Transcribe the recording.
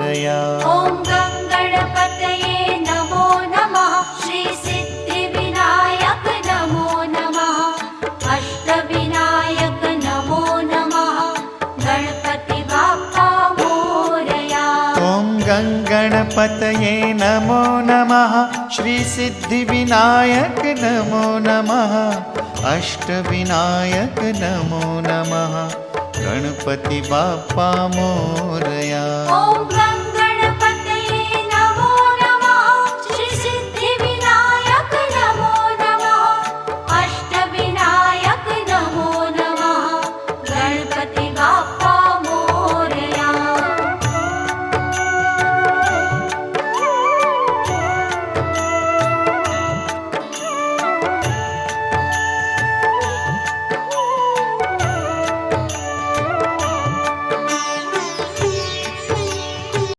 मोरया। ॐ गणपतये नमो नमः। श्री सिद्धिविनायक नमो नमः। अष्टविनायक नमो नमः। गणपति बाप्पा मोरया। ॐ गणपतये नमो नमः। श्री सिद्धिविनायक नमो नमः। अष्टविनायक नमो नमः। गणपति बाप्पा मोरया।